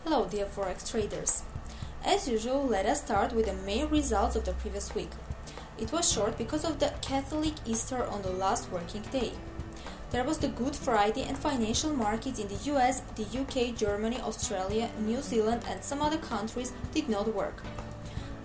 Hello dear Forex traders. As usual, let us start with the main results of the previous week. It was short because of the Catholic Easter on the last working day. There was the Good Friday and financial markets in the US, the UK, Germany, Australia, New Zealand and some other countries did not work.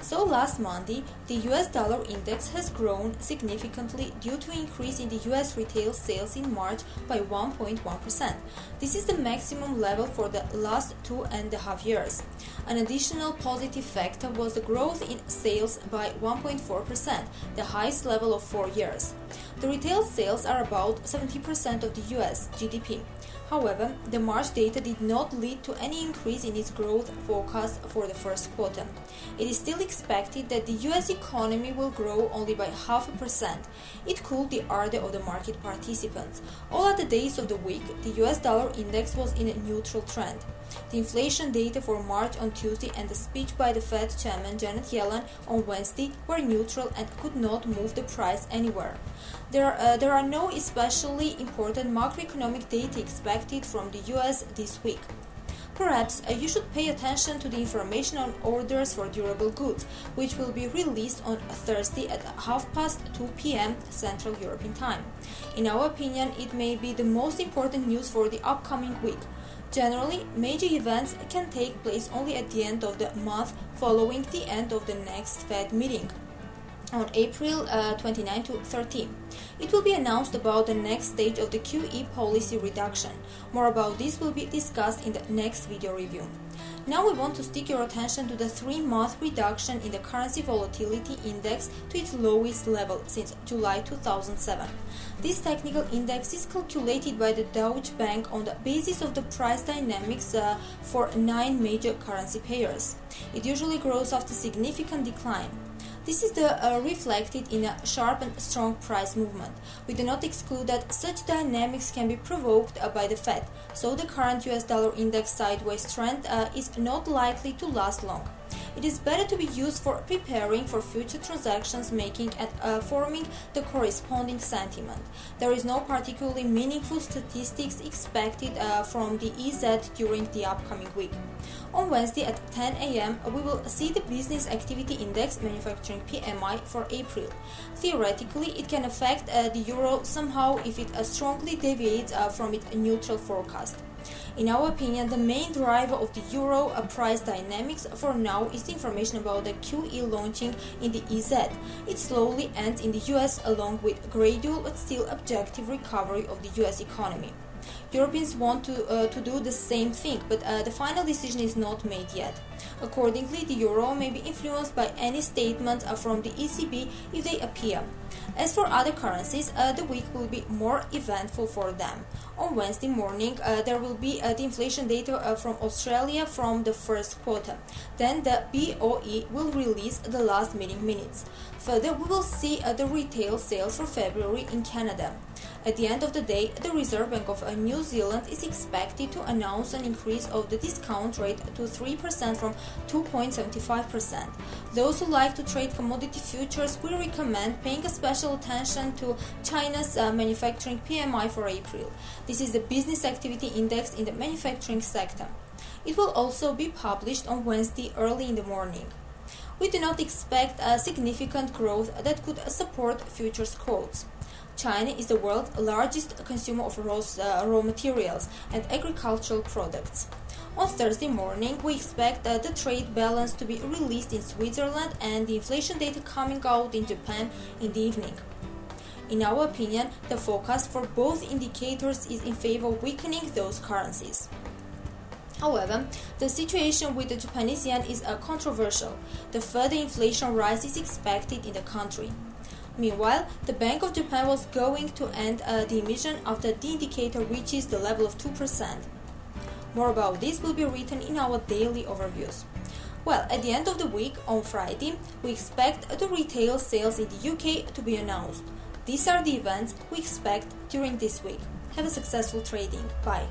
So last Monday, the US dollar index has grown significantly due to increase in the US retail sales in March by 1.1%. This is the maximum level for the last 2.5 years. An additional positive factor was the growth in sales by 1.4%, the highest level of 4 years. The retail sales are about 70% of the US GDP. However, the March data did not lead to any increase in its growth forecast for the first quarter. It is still expected that the US economy will grow only by 0.5%. It cooled the ardor of the market participants. All other days of the week, the US dollar index was in a neutral trend. The inflation data for March on Tuesday and the speech by the Fed chairman Janet Yellen on Wednesday were neutral and could not move the price anywhere. There are no especially important macroeconomic data expected from the US this week. Perhaps you should pay attention to the information on orders for durable goods, which will be released on Thursday at 2:30 p.m. Central European Time. In our opinion, it may be the most important news for the upcoming week. Generally, major events can take place only at the end of the month following the end of the next Fed meeting on April 29 to 30. It will be announced about the next stage of the QE policy reduction. More about this will be discussed in the next video review. Now we want to stick your attention to the 3-month reduction in the currency volatility index to its lowest level since July 2007. This technical index is calculated by the Deutsche Bank on the basis of the price dynamics for 9 major currency pairs. It usually grows after significant decline. This is reflected in a sharp and strong price movement. We do not exclude that such dynamics can be provoked by the Fed, so the current US dollar index sideways trend is not likely to last long. It is better to be used for preparing for future transactions making and forming the corresponding sentiment. There is no particularly meaningful statistics expected from the EZ during the upcoming week. On Wednesday at 10 a.m., we will see the Business Activity Index manufacturing PMI for April. Theoretically, it can affect the euro somehow if it strongly deviates from its neutral forecast. In our opinion, the main driver of the euro price dynamics for now is the information about the QE launching in the EZ. It slowly ends in the US along with gradual but still objective recovery of the US economy. Europeans want to do the same thing, but the final decision is not made yet. Accordingly, the euro may be influenced by any statements from the ECB if they appear. As for other currencies, the week will be more eventful for them. On Wednesday morning, there will be the inflation data from Australia from the first quarter. Then the BOE will release the last meeting minutes. Further, we will see the retail sales for February in Canada. At the end of the day, the Reserve Bank of New Zealand is expected to announce an increase of the discount rate to 3% from 2.75%. Those who like to trade commodity futures will recommend paying a special attention to China's manufacturing PMI for April. This is the Business Activity Index in the manufacturing sector. It will also be published on Wednesday early in the morning. We do not expect a significant growth that could support futures quotes. China is the world's largest consumer of raw materials and agricultural products. On Thursday morning, we expect the trade balance to be released in Switzerland and the inflation data coming out in Japan in the evening. In our opinion, the forecast for both indicators is in favor of weakening those currencies. However, the situation with the Japanese yen is controversial. The further inflation rise is expected in the country. Meanwhile, the Bank of Japan was going to end the emission after the indicator reaches the level of 2%. More about this will be written in our daily overviews. Well, at the end of the week, on Friday, we expect the retail sales in the UK to be announced. These are the events we expect during this week. Have a successful trading. Bye.